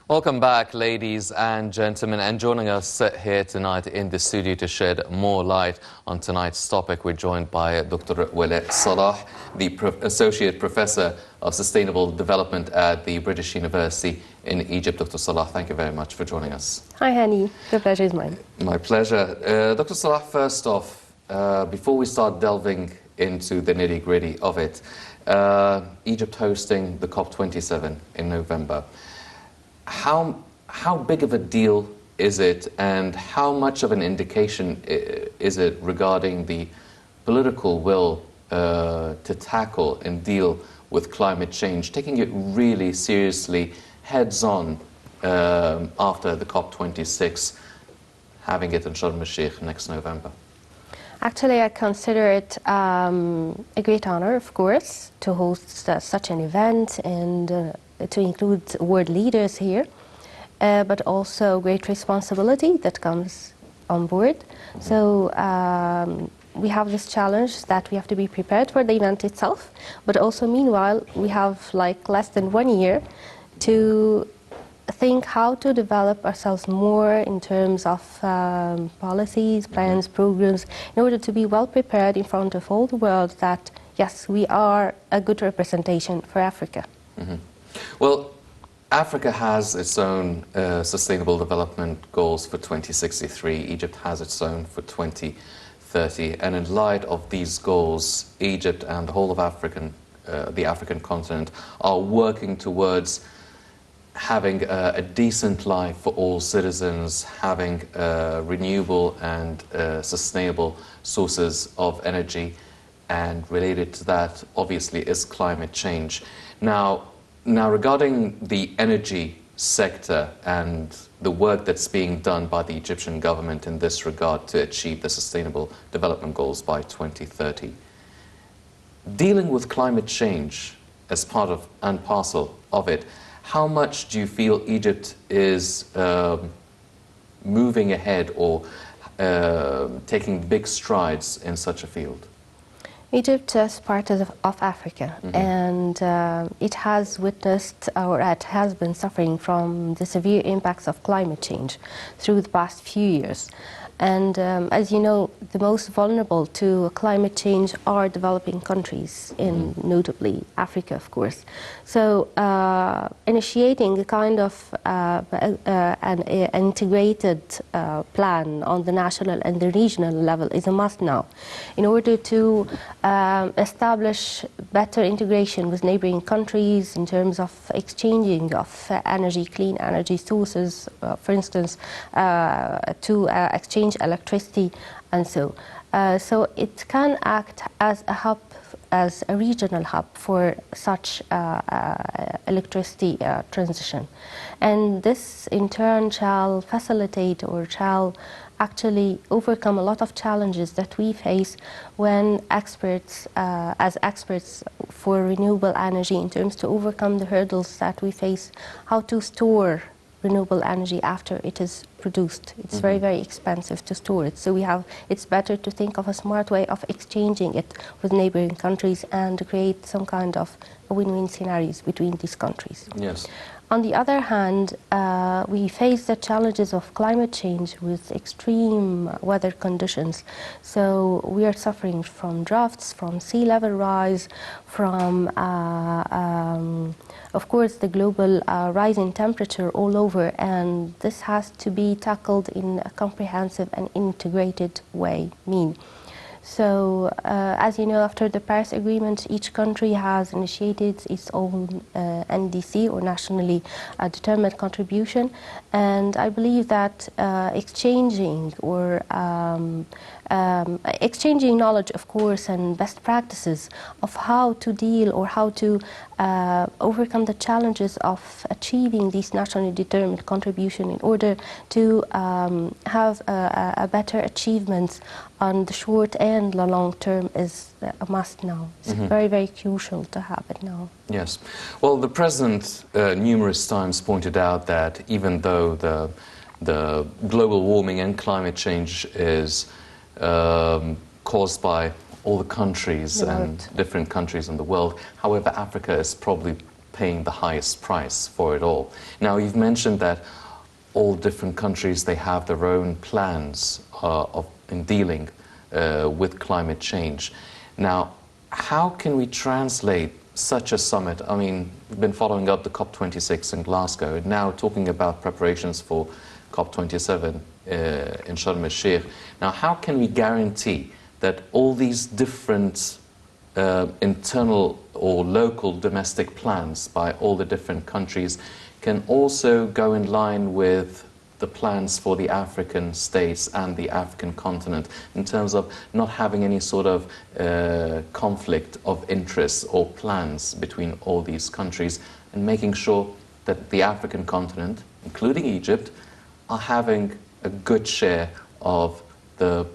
Welcome back, ladies and gentlemen, and joining us here tonight in the studio to shed more light on tonight's topic, we're joined by Dr. Walaa Salah, the Associate Professor of Sustainable Development at the British University in Egypt. Dr. Salah, thank you very much for joining us. Hi, Hani. The pleasure is mine. My pleasure. Dr. Salah, first off, before we start delving into the nitty-gritty of it, Egypt hosting the COP27 in November. How big of a deal is it, and how much of an indication is it regarding the political will to tackle and deal with climate change, taking it really seriously heads-on after the COP26, having it in Sharm el-Sheikh next November? Actually, I consider it a great honor, of course, to host such an event and to include world leaders here, but also great responsibility that comes on board. So we have this challenge that we have to be prepared for the event itself, but also meanwhile we have like less than 1 year to think how to develop ourselves more in terms of policies, plans, programs, in order to be well prepared in front of all the world that, yes, we are a good representation for Africa. Mm-hmm. Well, Africa has its own sustainable development goals for 2063. Egypt has its own for 2030. And in light of these goals, Egypt and the whole of the African continent are working towards having a decent life for all citizens, having renewable and sustainable sources of energy, and related to that, obviously, is climate change. Now, regarding the energy sector and the work that's being done by the Egyptian government in this regard to achieve the Sustainable Development Goals by 2030, dealing with climate change as part of and parcel of it, how much do you feel Egypt is moving ahead or taking big strides in such a field? Egypt is part of Africa, mm-hmm. and it has witnessed, or it has been suffering from the severe impacts of climate change through the past few years. And as you know, the most vulnerable to climate change are developing countries, notably Africa, of course. So initiating a kind of an integrated plan on the national and the regional level is a must now, in order to establish better integration with neighboring countries in terms of exchanging of energy, clean energy sources, for instance, to exchange electricity, and so it can act as a hub, as a regional hub for such electricity transition, and this in turn shall facilitate or shall actually overcome a lot of challenges that we face when experts, as experts for renewable energy, in terms to overcome the hurdles that we face, how to store renewable energy after it is produced. It's very, very expensive to store it. So it's better to think of a smart way of exchanging it with neighboring countries and to create some kind of win-win scenarios between these countries. Yes. On the other hand, we face the challenges of climate change with extreme weather conditions. So we are suffering from droughts, from sea level rise, from of course, the global rise in temperature all over, and this has to be tackled in a comprehensive and integrated way. So, as you know, after the Paris Agreement, each country has initiated its own NDC, or nationally determined contribution, and I believe that exchanging knowledge, of course, and best practices of how to deal or how to overcome the challenges of achieving these nationally determined contribution in order to have a better achievements on the short and the long term is a must now. It's very, very crucial to have it now. Yes. Well, the President numerous times pointed out that even though the global warming and climate change is caused by all the countries and different countries in the world, however, Africa is probably paying the highest price for it all. Now, you've mentioned that all different countries, they have their own plans in dealing with climate change. Now, how can we translate such a summit? I mean, we've been following up the COP26 in Glasgow, and now talking about preparations for COP27 in Sharm el-Sheikh. Now, how can we guarantee that all these different internal or local domestic plans by all the different countries can also go in line with the plans for the African states and the African continent in terms of not having any sort of conflict of interests or plans between all these countries, and making sure that the African continent, including Egypt, are having a good share of the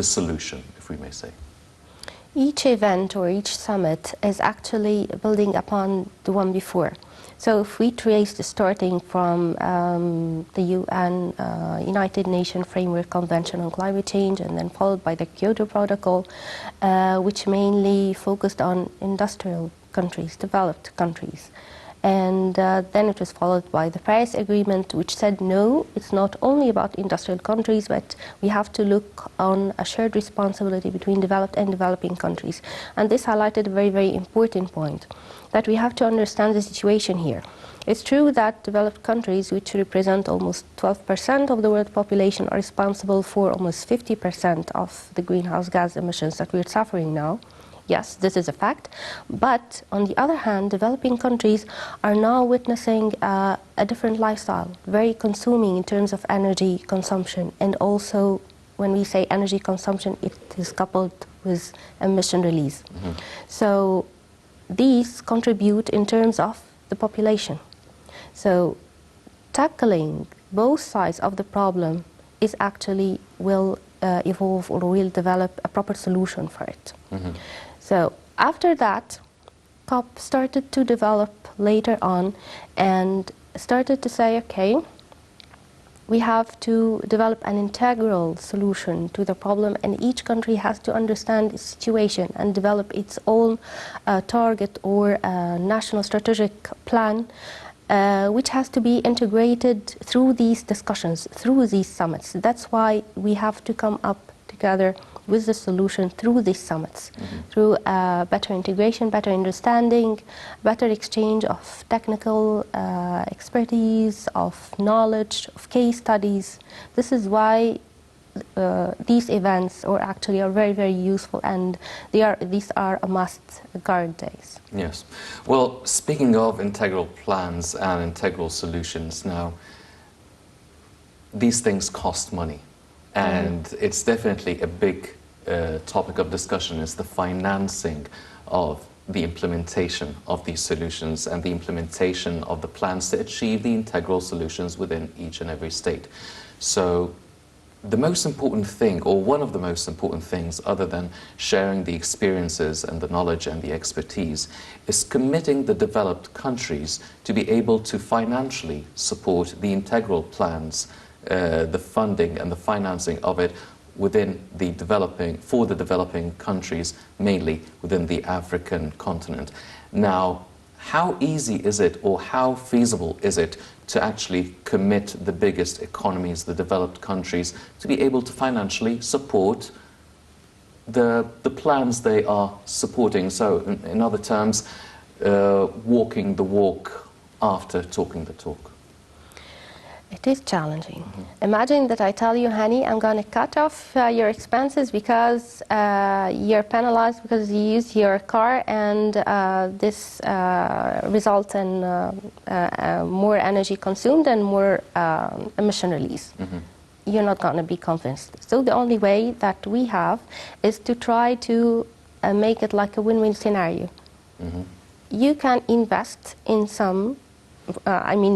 solution, if we may say? Each event or each summit is actually building upon the one before. So if we trace the starting from the UN, United Nations Framework Convention on Climate Change, and then followed by the Kyoto Protocol, which mainly focused on industrial countries, developed countries. And then it was followed by the Paris Agreement, which said, no, it's not only about industrial countries, but we have to look on a shared responsibility between developed and developing countries. And this highlighted a very, very important point, that we have to understand the situation here. It's true that developed countries, which represent almost 12% of the world population, are responsible for almost 50% of the greenhouse gas emissions that we're suffering now. Yes, this is a fact. But on the other hand, developing countries are now witnessing a different lifestyle, very consuming in terms of energy consumption. And also, when we say energy consumption, it is coupled with emission release. Mm-hmm. So these contribute in terms of the population. So tackling both sides of the problem is actually will evolve or will develop a proper solution for it. Mm-hmm. So after that, COP started to develop later on and started to say, okay, we have to develop an integral solution to the problem, and each country has to understand its situation and develop its own target or national strategic plan, which has to be integrated through these discussions, through these summits. That's why we have to come up together with the solution through these summits, mm-hmm. through better integration, better understanding, better exchange of technical expertise, of knowledge, of case studies. This is why these events are very, very useful, and these are a must-guard days. Yes. Well, speaking of integral plans and integral solutions, now, these things cost money. And it's definitely a big topic of discussion, is the financing of the implementation of these solutions and the implementation of the plans to achieve the integral solutions within each and every state. So the most important thing, or one of the most important things, other than sharing the experiences and the knowledge and the expertise, is committing the developed countries to be able to financially support the integral plans, the funding and the financing of it within for the developing countries, mainly within the African continent. Now, how easy is it, or how feasible is it, to actually commit the biggest economies, the developed countries, to be able to financially support the plans they are supporting? So, in other terms, walking the walk after talking the talk. It is challenging. Mm-hmm. Imagine that I tell you, honey, I'm going to cut off your expenses because you're penalized because you use your car, and this results in more energy consumed and more emission release. Mm-hmm. You're not going to be convinced. So the only way that we have is to try to make it like a win-win scenario. Mm-hmm. You can invest in some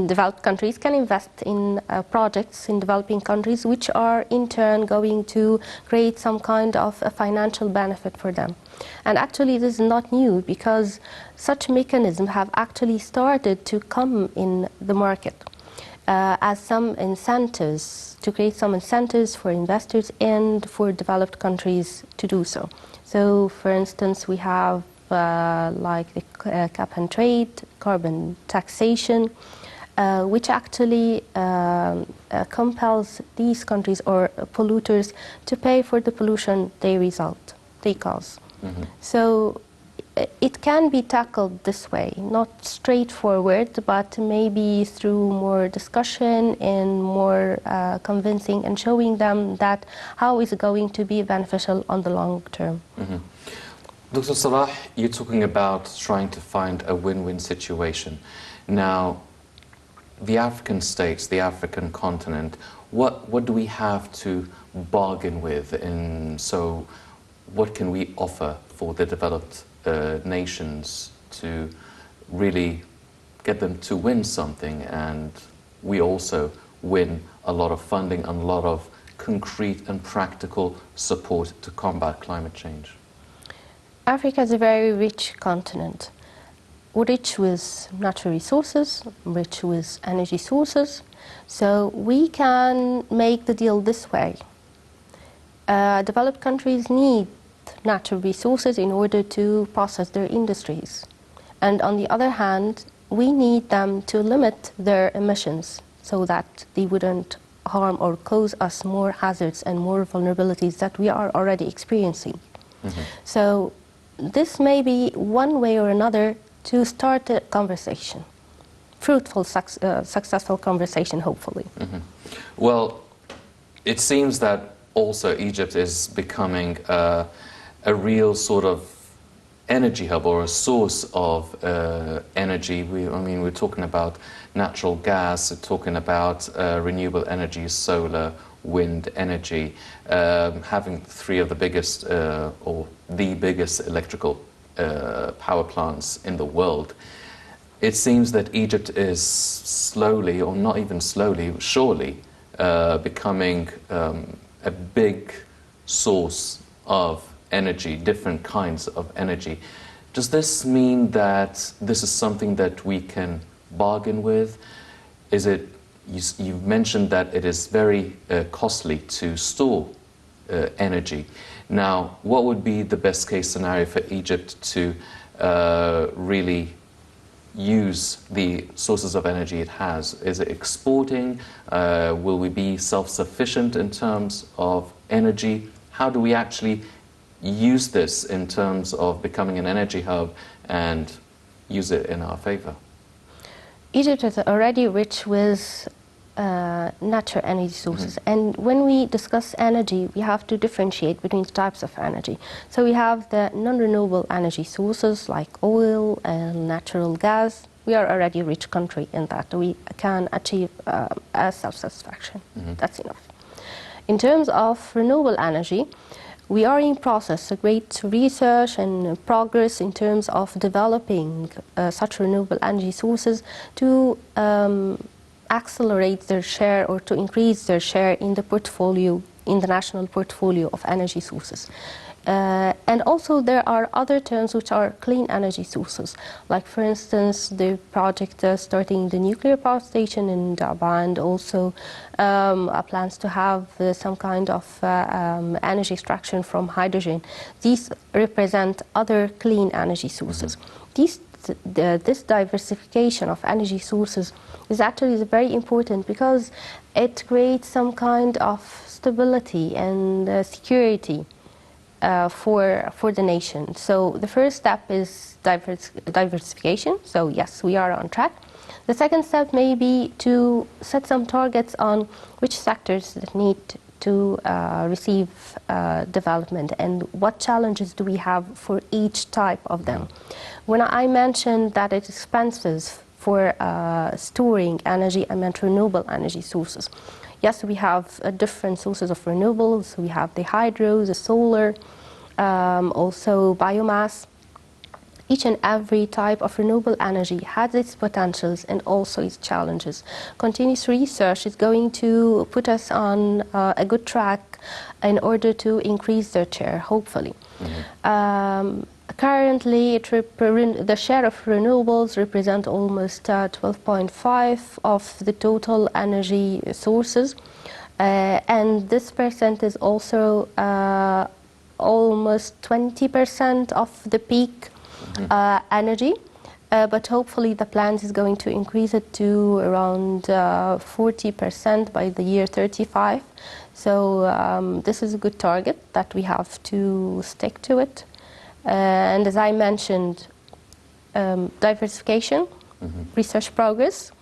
developed countries can invest in projects in developing countries, which are in turn going to create some kind of a financial benefit for them. And actually this is not new, because such mechanisms have actually started to come in the market as some incentives, to create some incentives for investors and for developed countries to do so. So, for instance, we have like the cap and trade, carbon taxation, which actually compels these countries or polluters to pay for the pollution they cause. So it can be tackled this way, not straightforward, but maybe through more discussion and more convincing and showing them that how is it going to be beneficial on the long term. Dr. Salah, you're talking about trying to find a win-win situation. Now, the African states, the African continent, what do we have to bargain with? And so what can we offer for the developed nations to really get them to win something, and we also win a lot of funding and a lot of concrete and practical support to combat climate change? Africa is a very rich continent, rich with natural resources, rich with energy sources, so we can make the deal this way. Developed countries need natural resources in order to process their industries. And on the other hand, we need them to limit their emissions so that they wouldn't harm or cause us more hazards and more vulnerabilities that we are already experiencing. So this may be one way or another to start a conversation, fruitful, successful conversation, hopefully. Well, it seems that also Egypt is becoming a real sort of energy hub or a source of energy. I mean, we're talking about natural gas, we're talking about renewable energy, solar, wind energy, having three of the biggest or the biggest electrical power plants in the world. It seems that Egypt is slowly, or not even slowly, surely becoming a big source of energy, different kinds of energy. Does this mean that this is something that we can bargain with? Is it, you've mentioned that it is very costly to store energy. Now, what would be the best case scenario for Egypt to really use the sources of energy it has? Is it exporting? Will we be self-sufficient in terms of energy? How do we actually use this in terms of becoming an energy hub and use it in our favor? Egypt is already rich with natural energy sources. And when we discuss energy, we have to differentiate between types of energy. So we have the non-renewable energy sources like oil and natural gas. We are already a rich country in that. We can achieve a self-satisfaction. That's enough. In terms of renewable energy, we are in process, a great research and progress in terms of developing such renewable energy sources to accelerate their share or to increase their share in the portfolio, in the national portfolio of energy sources. And also there are other terms which are clean energy sources, like for instance the project starting the nuclear power station in Daba, and also plans to have some kind of energy extraction from hydrogen. These represent other clean energy sources. This diversification of energy sources is actually very important because it creates some kind of stability and security for the nation. So the first step is diversification. So yes, we are on track. The second step may be to set some targets on which sectors that need to receive development and what challenges do we have for each type of them. When I mentioned that it's expensive for storing energy, I meant renewable energy sources. Yes, we have different sources of renewables. We have the hydro, the solar, also biomass. Each and every type of renewable energy has its potentials and also its challenges. Continuous research is going to put us on a good track in order to increase their share, hopefully. Currently, the share of renewables represent almost 12.5% of the total energy sources, and this percent is also almost 20% of the peak energy. But hopefully the plan is going to increase it to around 40% by the year 35. So this is a good target that we have to stick to it. And as I mentioned, diversification, research progress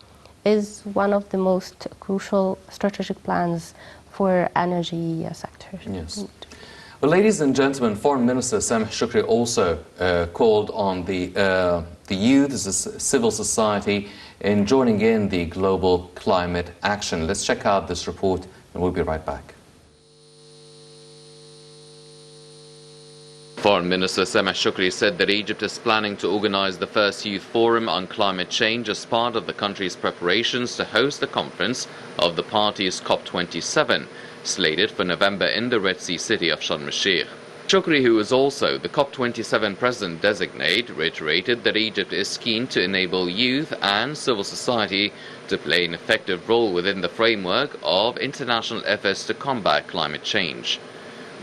is one of the most crucial strategic plans for energy sector. Yes. Well, ladies and gentlemen, Foreign Minister Sameh Shoukry also called on the youth, the civil society, in joining in the global climate action. Let's check out this report and we'll be right back. Foreign Minister Sameh Shoukry said that Egypt is planning to organize the first youth forum on climate change as part of the country's preparations to host the conference of the party's COP27, slated for November in the Red Sea city of Sharm el-Sheikh. Shoukry, who is also the COP27 president-designate, reiterated that Egypt is keen to enable youth and civil society to play an effective role within the framework of international efforts to combat climate change.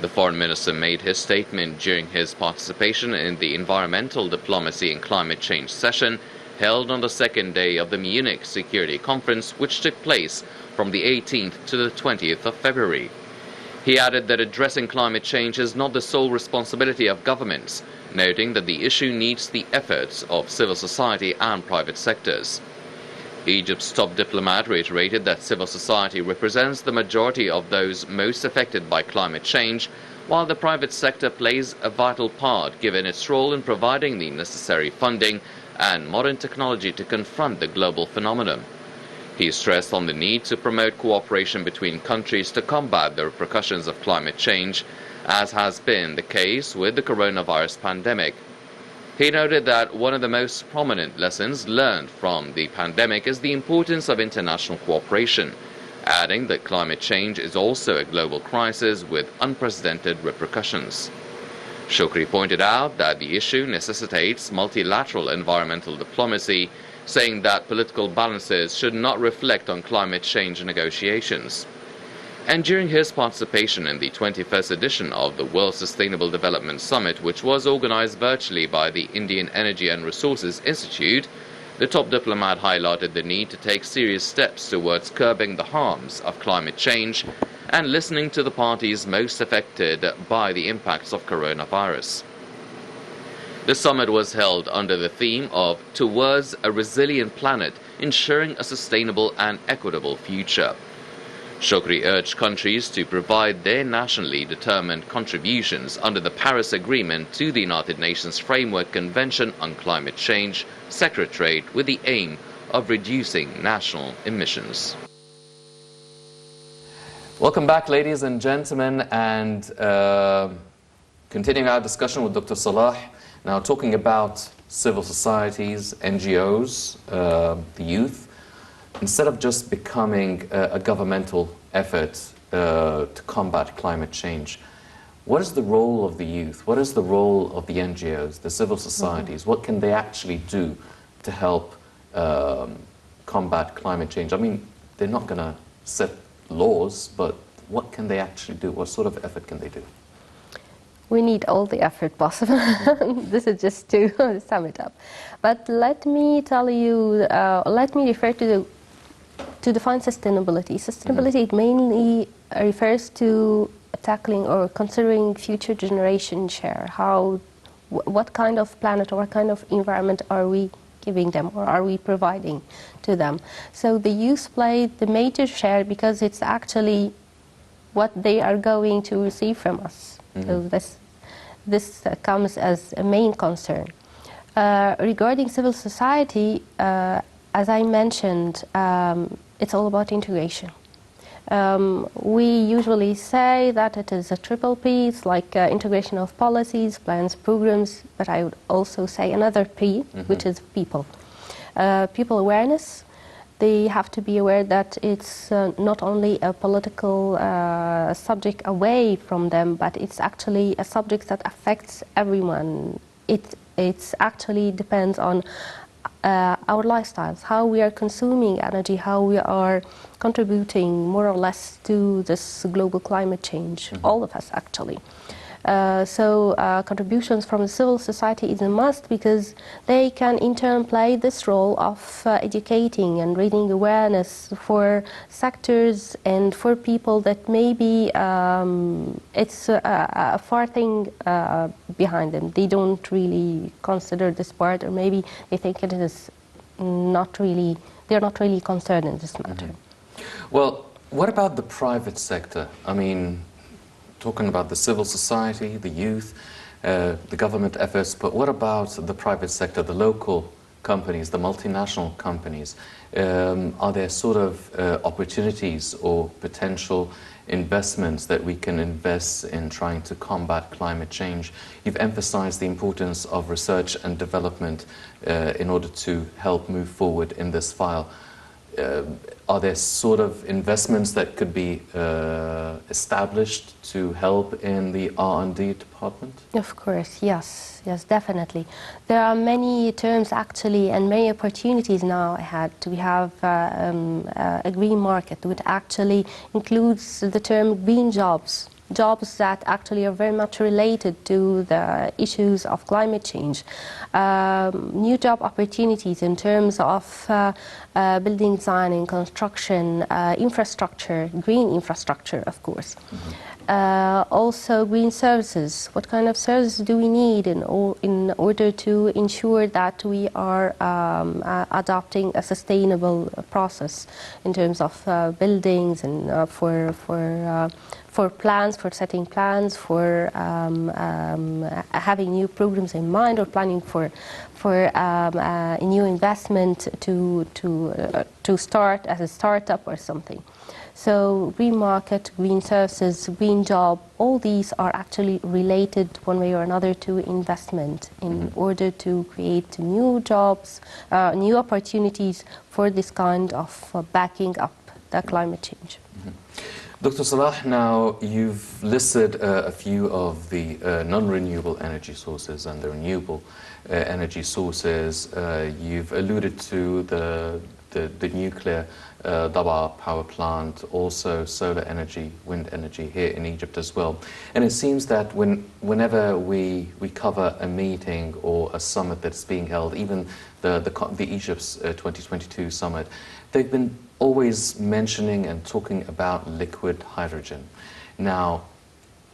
The foreign minister made his statement during his participation in the Environmental Diplomacy and Climate Change session held on the second day of the Munich Security Conference, which took place from the 18th to the 20th of February. He added that addressing climate change is not the sole responsibility of governments, noting that the issue needs the efforts of civil society and private sectors. Egypt's top diplomat reiterated that civil society represents the majority of those most affected by climate change, while the private sector plays a vital part given its role in providing the necessary funding and modern technology to confront the global phenomenon. He stressed on the need to promote cooperation between countries to combat the repercussions of climate change, as has been the case with the coronavirus pandemic. He noted that one of the most prominent lessons learned from the pandemic is the importance of international cooperation, adding that climate change is also a global crisis with unprecedented repercussions. Shoukry pointed out that the issue necessitates multilateral environmental diplomacy, saying that political balances should not reflect on climate change negotiations. And during his participation in the 21st edition of the World Sustainable Development Summit, which was organized virtually by the Indian Energy and Resources Institute, the top diplomat highlighted the need to take serious steps towards curbing the harms of climate change and listening to the parties most affected by the impacts of coronavirus. The summit was held under the theme of Towards a Resilient Planet, Ensuring a Sustainable and Equitable Future. Shoukry urged countries to provide their nationally determined contributions under the Paris Agreement to the United Nations Framework Convention on Climate Change, Secretariat, with the aim of reducing national emissions. Welcome back, ladies and gentlemen, and continuing our discussion with Dr. Salah, now talking about civil societies, NGOs, the youth. Instead of just becoming a governmental effort to combat climate change, what is the role of the youth? What is the role of the NGOs, the civil societies? What can they actually do to help combat climate change? I mean, they're not going to set laws, but what can they actually do? What sort of effort can they do? We need all the effort possible. This is just to sum it up. But let me tell you, let me refer to define sustainability. Sustainability, it mainly refers to tackling or considering future generation share. What kind of planet or what kind of environment are we giving them or are we providing to them? So the youth play the major share because it's actually what they are going to receive from us. So this comes as a main concern. Regarding civil society, as I mentioned, it's all about integration. We usually say that it is a triple P, it's like integration of policies, plans, programs, but I would also say another P, which is people. People awareness. They have to be aware that it's not only a political subject away from them, but it's actually a subject that affects everyone. It actually depends on our lifestyles, how we are consuming energy, how we are contributing more or less to this global climate change, all of us actually. Contributions from the civil society is a must, because they can in turn play this role of educating and raising awareness for sectors and for people that maybe it's a far thing behind them. They don't really consider this part, or maybe they think it is not really, they're not really concerned in this matter. Well, what about the private sector? I mean, talking about the civil society, the youth, the government efforts, but what about the private sector, the local companies, the multinational companies? Are there sort of opportunities or potential investments that we can invest in trying to combat climate change? You've emphasized the importance of research and development in order to help move forward in this file. Are there sort of investments that could be established to help in the R&D department? Of course, yes, definitely. There are many terms actually and many opportunities now ahead. We have a green market, which actually includes the term green jobs. Jobs that actually are very much related to the issues of climate change. New job opportunities in terms of building design and construction, infrastructure, green infrastructure, of course. Also green services. What kind of services do we need in order to ensure that we are adopting a sustainable process in terms of buildings and for plans, for setting plans, for having new programs in mind, or planning for a new investment to start as a startup or something. So green market, green services, green job, all these are actually related one way or another to investment in order to create new jobs, new opportunities for this kind of backing up the climate change. Dr. Salah, now you've listed a few of the non-renewable energy sources and the renewable energy sources. You've alluded to the nuclear Daba power plant, also solar energy, wind energy here in Egypt as well. And it seems that whenever we cover a meeting or a summit that's being held, even the Egypt's 2022 summit, they've been always mentioning and talking about liquid hydrogen. Now,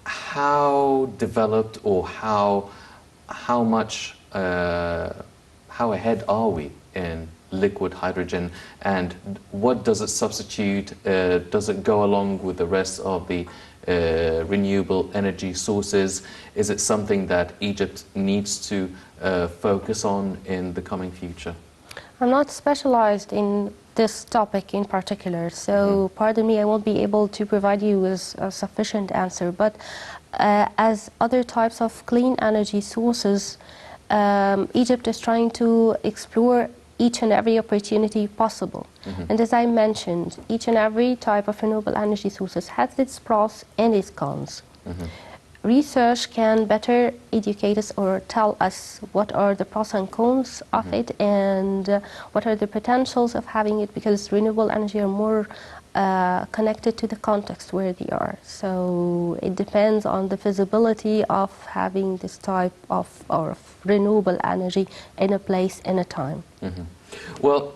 how developed or how ahead are we in liquid hydrogen, and what does it substitute? Does it go along with the rest of the renewable energy sources? Is it something that Egypt needs to focus on in the coming future? I'm not specialized in this topic in particular, so pardon me, I won't be able to provide you with a sufficient answer. But as other types of clean energy sources, Egypt is trying to explore each and every opportunity possible. And as I mentioned, each and every type of renewable energy sources has its pros and its cons. Research can better educate us or tell us what are the pros and cons of it, and what are the potentials of having it, because renewable energy are more connected to the context where they are. So it depends on the feasibility of having this type of renewable energy in a place, in a time. Well,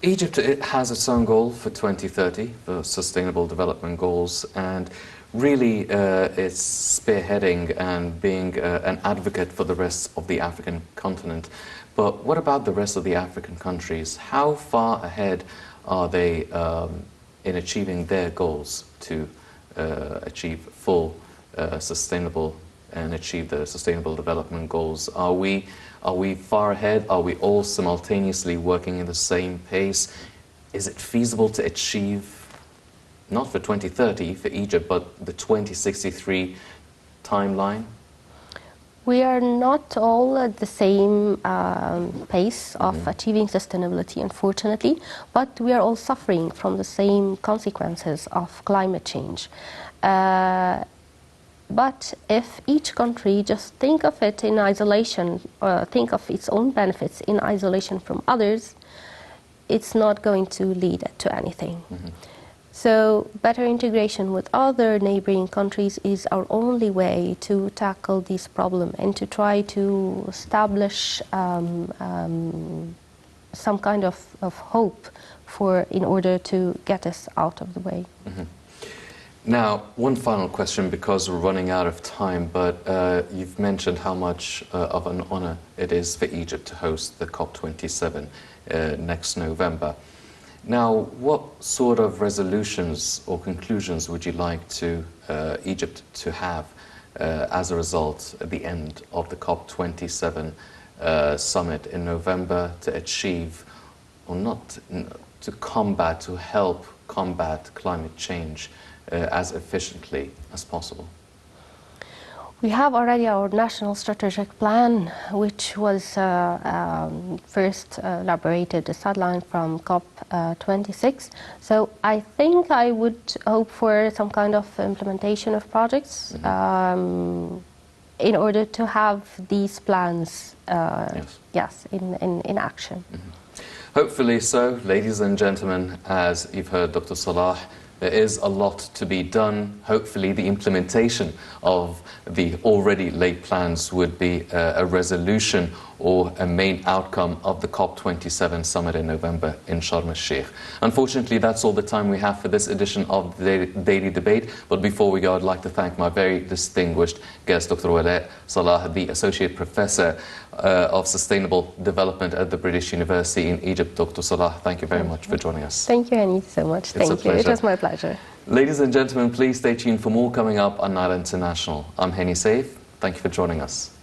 Egypt, it has its own goal for 2030, the Sustainable Development Goals, and really it's spearheading and being an advocate for the rest of the African continent. But what about the rest of the African countries? How far ahead are they in achieving their goals to achieve full sustainable and achieve the Sustainable Development Goals? Are we far ahead? Are we all simultaneously working in the same pace? Is it feasible to achieve, not for 2030 for Egypt, but the 2063 timeline? We are not all at the same pace of achieving sustainability, unfortunately, but we are all suffering from the same consequences of climate change. But if each country just think of it in isolation, think of its own benefits in isolation from others, it's not going to lead to anything. So better integration with other neighboring countries is our only way to tackle this problem and to try to establish some kind of hope in order to get us out of the way. Mm-hmm. Now, one final question, because we're running out of time, but you've mentioned how much of an honor it is for Egypt to host the COP27 next November. Now, what sort of resolutions or conclusions would you like Egypt to have as a result at the end of the COP27 summit in November to achieve, or not, to help combat climate change as efficiently as possible? We have already our national strategic plan, which was first elaborated, a sideline from COP26. So I think I would hope for some kind of implementation of projects in order to have these plans in action. Hopefully so, ladies and gentlemen. As you've heard Dr. Salah, there is a lot to be done. Hopefully the implementation of the already laid plans would be a resolution or a main outcome of the COP27 summit in November in Sharm el-Sheikh. Unfortunately, that's all the time we have for this edition of the Daily Debate. But before we go, I'd like to thank my very distinguished guest, Dr. Walaa Salah, the Associate Professor of Sustainable Development at the British University in Egypt. Dr. Salah, thank you very much for joining us. Thank you, Annie, so much. Thank you. It was my pleasure. Ladies and gentlemen, please stay tuned for more coming up on Nile International. I'm Henny Saif. Thank you for joining us.